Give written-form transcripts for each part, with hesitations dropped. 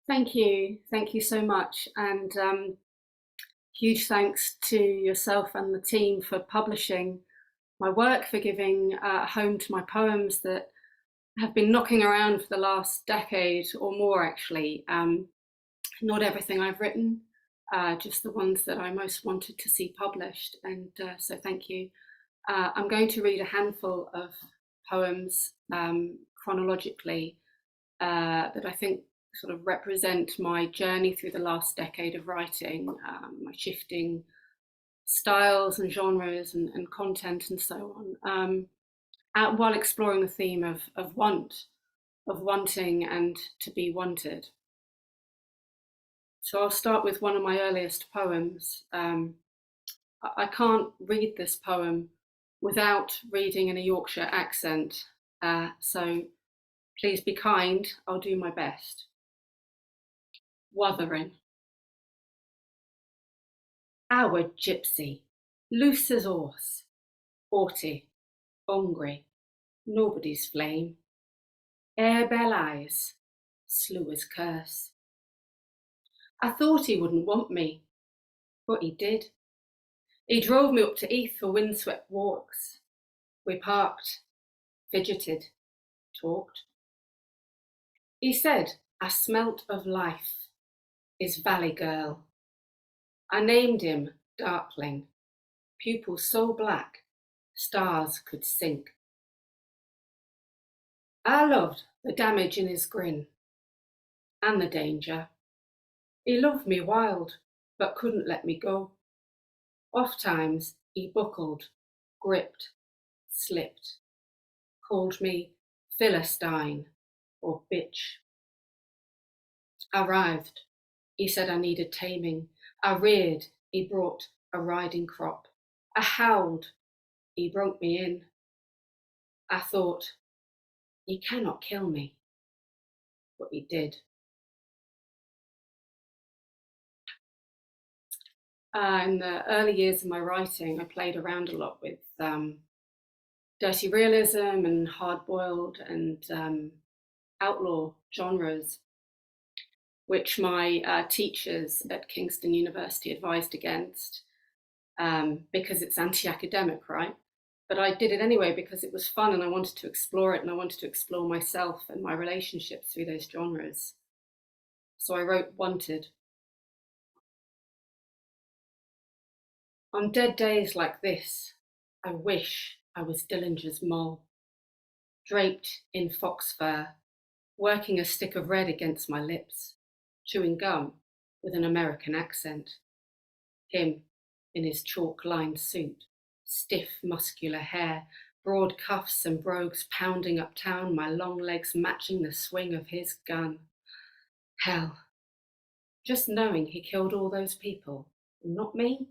Thank you. Thank you so much. And huge thanks to yourself and the team for publishing my work, for giving a home to my poems that have been knocking around for the last decade or more, actually. Not everything I've written, just the ones that I most wanted to see published. And so thank you. I'm going to read a handful of poems chronologically that I think sort of represent my journey through the last decade of writing, my shifting styles and genres and content and so on, while exploring the theme of want, of wanting and to be wanted. So I'll start with one of my earliest poems. I can't read this poem without reading in a Yorkshire accent, so please be kind, I'll do my best. Wuthering. Our gypsy, loose as horse, haughty, hungry, nobody's flame, air bell eyes, slew as curse. I thought he wouldn't want me, but he did. He drove me up to Heath for windswept walks. We parked, fidgeted, talked. He said I smelt of life, his valley girl. I named him Darkling, pupils so black stars could sink. I loved the damage in his grin and the danger. He loved me wild, but couldn't let me go. Oft times he buckled, gripped, slipped, called me Philistine or bitch. I writhed. He said I needed taming. I reared. He brought a riding crop. I howled. He broke me in. I thought, he cannot kill me, but he did. In the early years of my writing, I played around a lot with dirty realism and hard-boiled and outlaw genres, which my teachers at Kingston University advised against because it's anti-academic, right? But I did it anyway because it was fun and I wanted to explore it and I wanted to explore myself and my relationships through those genres. So I wrote Wanted. On dead days like this, I wish I was Dillinger's mole, draped in fox fur, working a stick of red against my lips, chewing gum with an American accent. Him in his chalk-lined suit, stiff muscular hair, broad cuffs and brogues pounding uptown, my long legs matching the swing of his gun. Hell, just knowing he killed all those people, not me,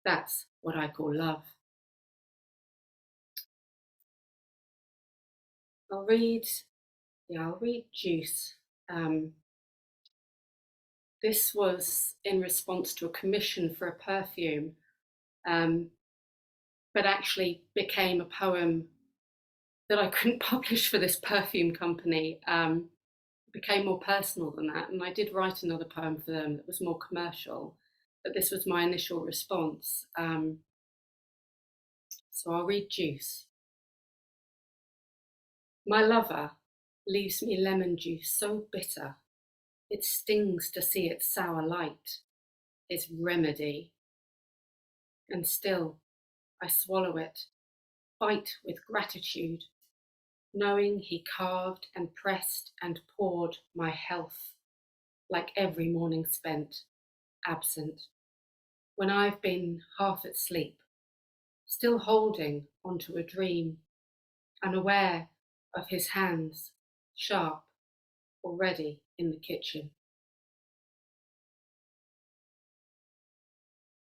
that's what I call love. I'll read, I'll read Juice. Um, this was in response to a commission for a perfume, um, but actually became a poem that I couldn't publish for this perfume company. It became more personal than that, and I did write another poem for them that was more commercial, but this was my initial response. So I'll read Juice. My lover leaves me lemon juice so bitter, it stings to see its sour light, his remedy. And still I swallow it, fight with gratitude, knowing he carved and pressed and poured my health, like every morning spent, absent, when I've been half asleep, still holding onto a dream, unaware of his hands, sharp, already in the kitchen.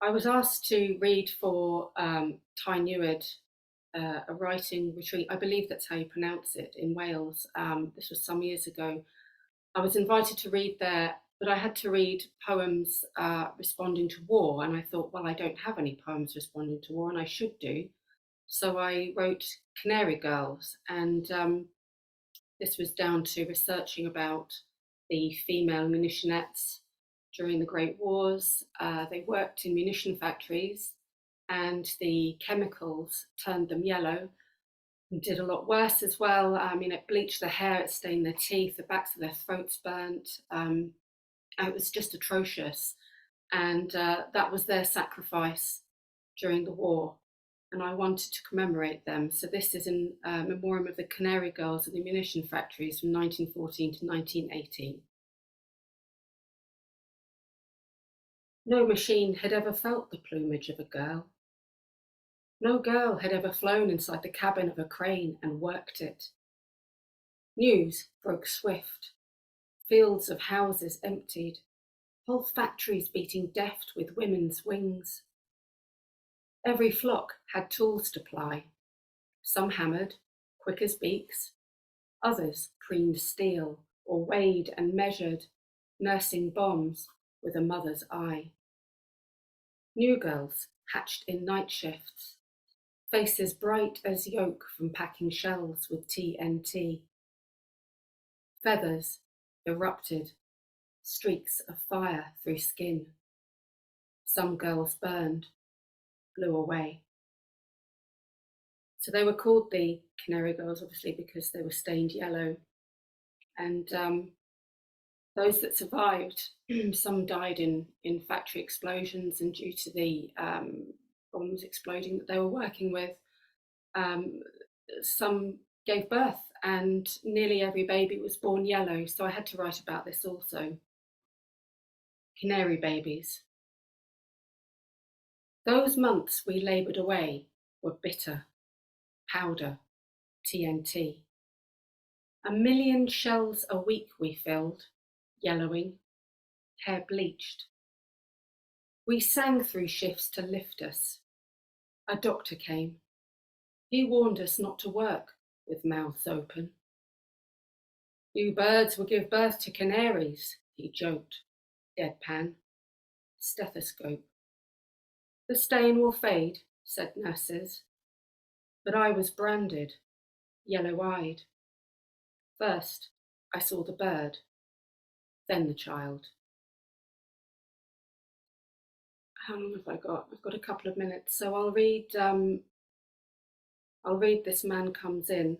I was asked to read for Ty Newid, a writing retreat. I believe that's how you pronounce it in Wales. This was some years ago. I was invited to read there, but I had to read poems responding to war. And I thought, well, I don't have any poems responding to war, and I should do. So I wrote Canary Girls. And this was down to researching about the female munitionettes during the Great Wars. They worked in munition factories, and the chemicals turned them yellow and did a lot worse as well. I mean, it bleached their hair, it stained their teeth, the backs of their throats burnt. It was just atrocious. And that was their sacrifice during the war. And I wanted to commemorate them. So this is in memoriam of the Canary Girls at the munition factories from 1914 to 1918. No machine had ever felt the plumage of a girl. No girl had ever flown inside the cabin of a crane and worked it. News broke swift. Fields of houses emptied. Whole factories beating deft with women's wings. Every flock had tools to ply. Some hammered, quick as beaks. Others preened steel or weighed and measured, nursing bombs with a mother's eye. New girls hatched in night shifts, faces bright as yolk from packing shells with TNT. Feathers erupted, streaks of fire through skin. Some girls burned, blew away. So they were called the Canary Girls, obviously, because they were stained yellow. And those that survived, some died in factory explosions and due to the bombs exploding that they were working with. Some gave birth, and nearly every baby was born yellow. So I had to write about this also. Canary babies. Those months we laboured away were bitter. Powder, TNT. 1,000,000 shells a week we filled, yellowing, hair bleached. We sang through shifts to lift us. A doctor came. He warned us not to work with mouths open. You birds will give birth to canaries, he joked, deadpan. Stethoscope. The stain will fade, said nurses. But I was branded, yellow-eyed. First, I saw the bird, then the child. How long have I got? I've got a couple of minutes, so I'll read This Man Comes In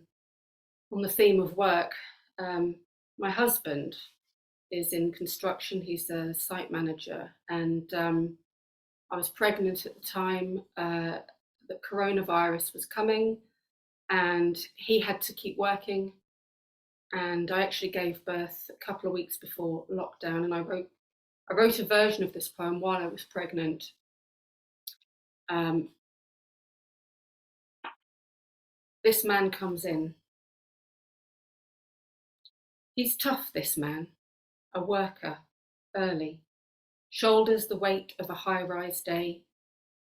on the theme of work. My husband is in construction. He's a site manager, and I was pregnant at the time that coronavirus was coming, and he had to keep working. And I actually gave birth a couple of weeks before lockdown, and I wrote a version of this poem while I was pregnant. This man comes in. He's tough, this man, a worker, early, shoulders the weight of a high-rise day,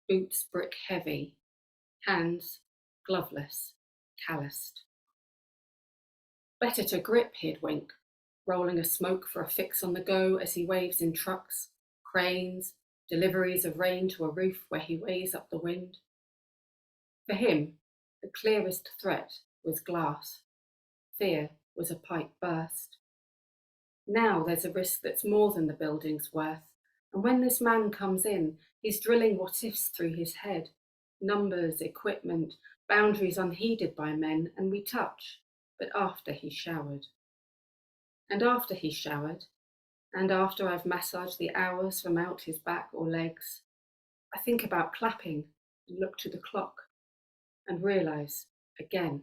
boots brick heavy, hands gloveless, calloused. Better to grip, he'd wink, rolling a smoke for a fix on the go as he waves in trucks, cranes, deliveries of rain to a roof where he weighs up the wind. For him, the clearest threat was glass. Fear was a pipe burst. Now there's a risk that's more than the building's worth, and when this man comes in, he's drilling what-ifs through his head. Numbers, equipment, boundaries unheeded by men, and we touch, but after he's showered. And after he's showered, and after I've massaged the hours from out his back or legs, I think about clapping and look to the clock and realise, again,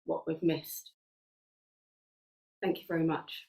what we've missed. Thank you very much.